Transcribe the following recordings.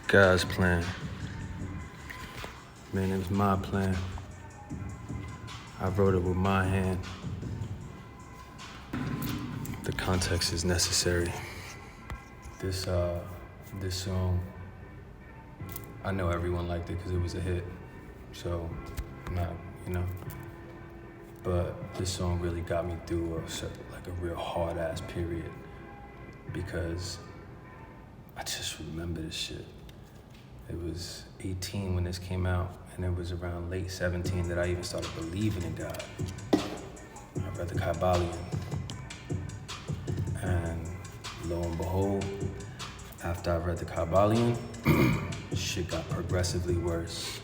God's plan. Man, it was my plan. I wrote it with my hand. The context is necessary. This song, I know everyone liked it because it was a hit. So, not, but this song really got me through a real hard ass period because I just remember this shit. It was 18 when this came out, and it was around late 17 that I even started believing in God. I read the Kabbalion, and lo and behold, after I read the Kabbalion, shit got progressively worse,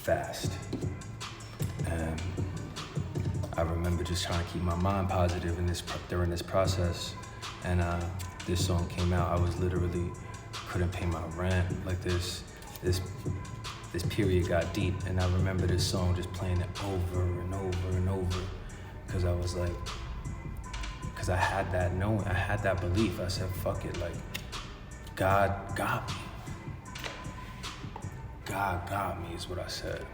fast. And I remember just trying to keep my mind positive during this process, and this song came out. I was literally couldn't pay my rent. Like this period got deep, and I remember this song just playing it over and over and over, because I was like, because I had that knowing, I had that belief. I said, fuck it, like, God got me. God got me is what I said.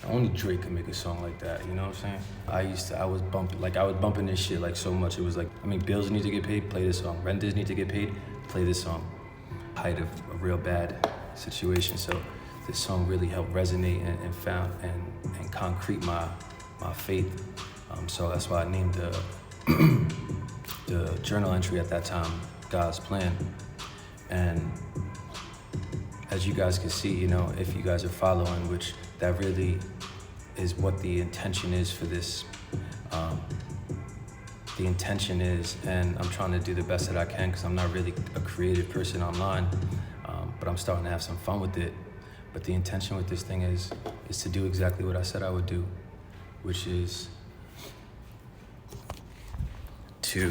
Only Drake could make a song like that, you know what I'm saying? I was bumping this shit like so much. It was like, bills need to get paid, play this song. Renters need to get paid, play this song. Height of a real bad situation. So this song really helped resonate and concrete my faith. So that's why I named the journal entry at that time, God's Plan. And as you guys can see, if you guys are following, which that really is what the intention is for this. The intention is, and I'm trying to do the best that I can because I'm not really a creative person online, but I'm starting to have some fun with it. But the intention with this thing is to do exactly what I said I would do, which is to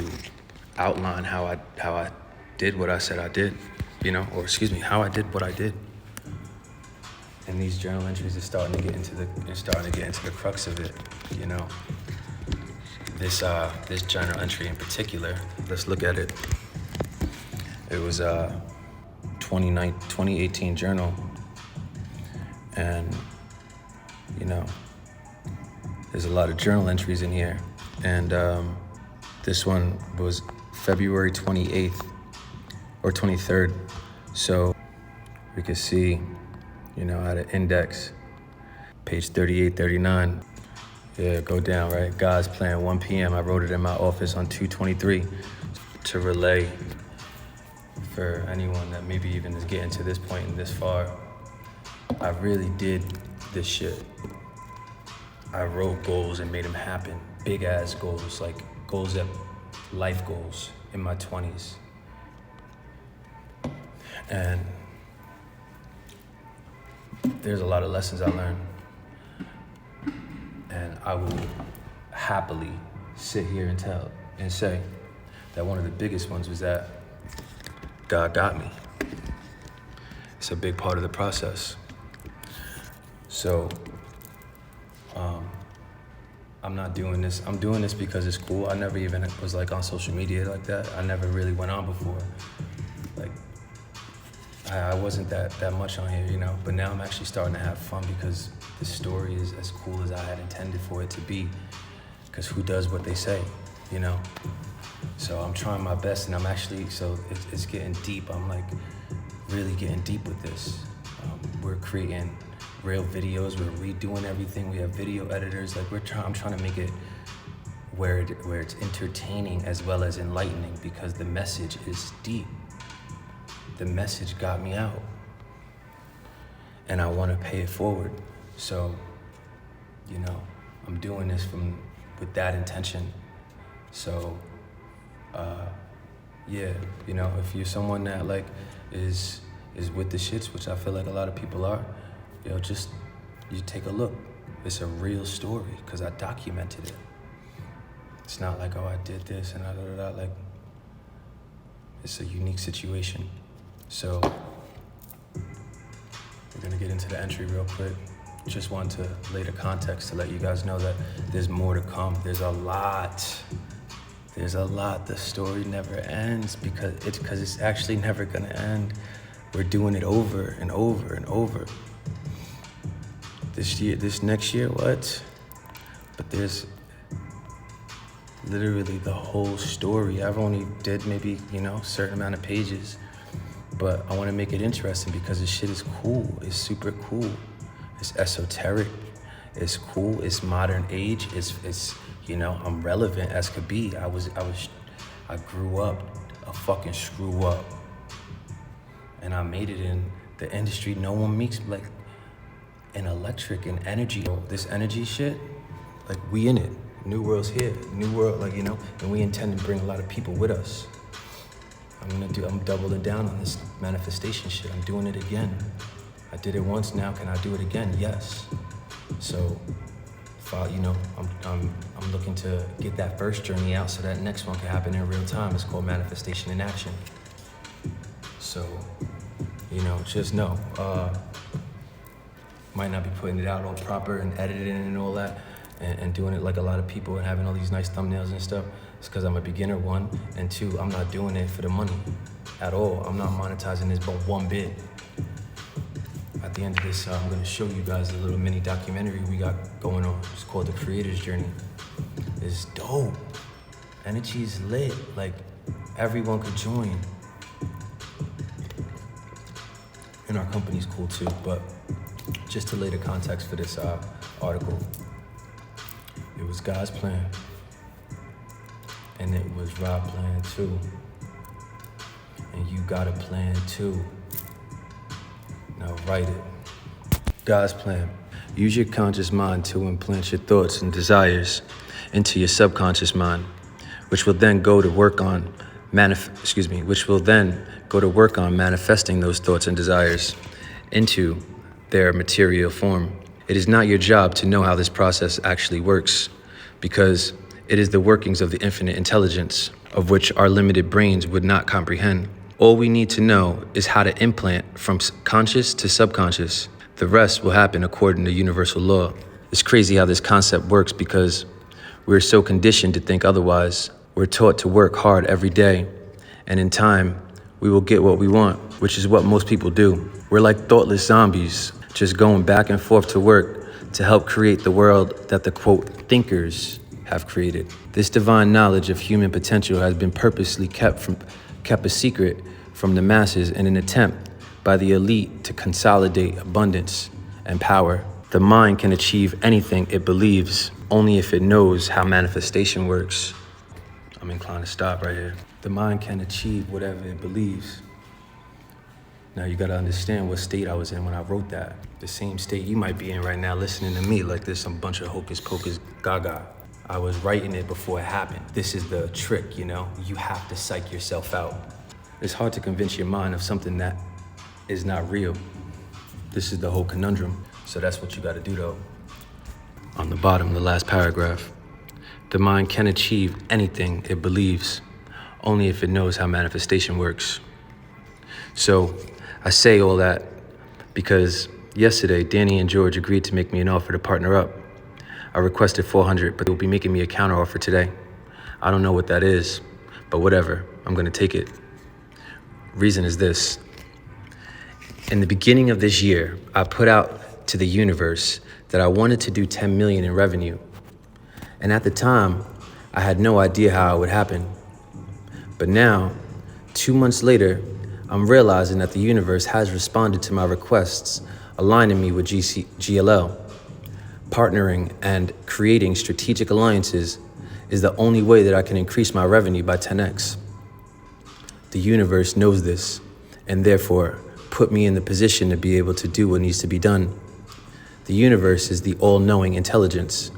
outline how I did what I said I did, how I did what I did. And these journal entries are starting to get into the crux of it, This journal entry in particular, let's look at it. It was 2018 journal, and there's a lot of journal entries in here, and this one was February 28th or 23rd, so we could see, how to index, page 38, 39. Yeah, go down, right? God's Plan, 1 p.m. I wrote it in my office on 2/23 to relay for anyone that maybe even is getting to this point and this far. I really did this shit. I wrote goals and made them happen. Big ass goals, like life goals in my 20s. And there's a lot of lessons I learned. And I will happily sit here and say that one of the biggest ones was that God got me. It's a big part of the process. So I'm not doing this. I'm doing this because it's cool. I never even was on social media like that. I never really went on before. I wasn't that much on here, but now I'm actually starting to have fun because this story is as cool as I had intended for it to be, because who does what they say, So I'm trying my best, and I'm actually, it's getting deep. I'm really getting deep with this. We're creating real videos, we're redoing everything. We have video editors, I'm trying to make it where it's entertaining as well as enlightening, because the message is deep. The message got me out, and I want to pay it forward. So, I'm doing this with that intention. So, if you're someone that is with the shits, which I feel like a lot of people are, you take a look. It's a real story because I documented it. It's not like, oh, I did this and it's a unique situation. So we're gonna get into the entry real quick. Just wanted to lay the context to let you guys know that there's more to come. There's a lot There's a lot. The story never ends because it's actually never gonna end. We're doing it over and over and over. This next year, what? But there's literally the whole story. I've only did maybe, a certain amount of pages, but I want to make it interesting because this shit is cool. It's super cool. It's esoteric. It's cool. It's modern age. It's I'm relevant as could be. I grew up a fucking screw up, and I made it in the industry. No one makes like an electric and energy. This energy shit, like we in it. New World's here. New World, and we intend to bring a lot of people with us. I'm doubling down on this manifestation shit. I'm doing it again. I did it once, now can I do it again? Yes. So, I'm looking to get that first journey out so that next one can happen in real time. It's called manifestation in action. So, just know, might not be putting it out all proper and editing and all that. And doing it like a lot of people and having all these nice thumbnails and stuff. It's because I'm a beginner, one, and two, I'm not doing it for the money at all. I'm not monetizing this but one bit. At the end of this, I'm gonna show you guys a little mini documentary we got going on. It's called The Creator's Journey. It's dope. Energy's lit. Like, everyone could join. And our company's cool too, but just to lay the context for this article, it was God's plan, and it was Rob's plan too, and you got a plan too. Now write it. God's plan. Use your conscious mind to implant your thoughts and desires into your subconscious mind, which will then go to work on manifesting those thoughts and desires into their material form. It is not your job to know how this process actually works, because it is the workings of the infinite intelligence of which our limited brains would not comprehend. All we need to know is how to implant from conscious to subconscious. The rest will happen according to universal law. It's crazy how this concept works because we're so conditioned to think otherwise. We're taught to work hard every day, and in time, we will get what we want, which is what most people do. We're like thoughtless zombies, just going back and forth to work to help create the world that the quote thinkers have created. This divine knowledge of human potential has been purposely kept a secret from the masses in an attempt by the elite to consolidate abundance and power. The mind can achieve anything it believes, only if it knows how manifestation works. I'm inclined to stop right here. The mind can achieve whatever it believes. Now you gotta understand what state I was in when I wrote that. The same state you might be in right now listening to me like there's some bunch of hocus pocus gaga. I was writing it before it happened. This is the trick, you have to psych yourself out. It's hard to convince your mind of something that is not real. This is the whole conundrum. So that's what you gotta do though. On the bottom, the last paragraph. The mind can achieve anything it believes, only if it knows how manifestation works. So I say all that because yesterday, Danny and George agreed to make me an offer to partner up. I requested $400, but they'll be making me a counter offer today. I don't know what that is, but whatever, I'm gonna take it. Reason is this. In the beginning of this year, I put out to the universe that I wanted to do 10 million in revenue. And at the time, I had no idea how it would happen. But now, 2 months later, I'm realizing that the universe has responded to my requests, aligning me with GLL. Partnering and creating strategic alliances is the only way that I can increase my revenue by 10x. The universe knows this, and therefore put me in the position to be able to do what needs to be done. The universe is the all-knowing intelligence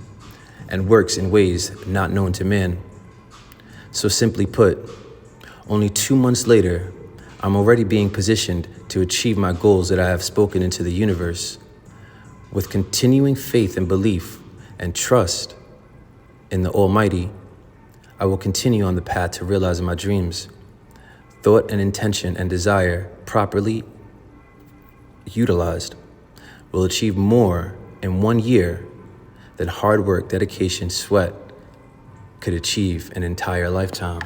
and works in ways not known to man. So simply put, only 2 months later, I'm already being positioned to achieve my goals that I have spoken into the universe. With continuing faith and belief and trust in the Almighty, I will continue on the path to realizing my dreams. Thought and intention and desire properly utilized will achieve more in 1 year than hard work, dedication, sweat, could achieve an entire lifetime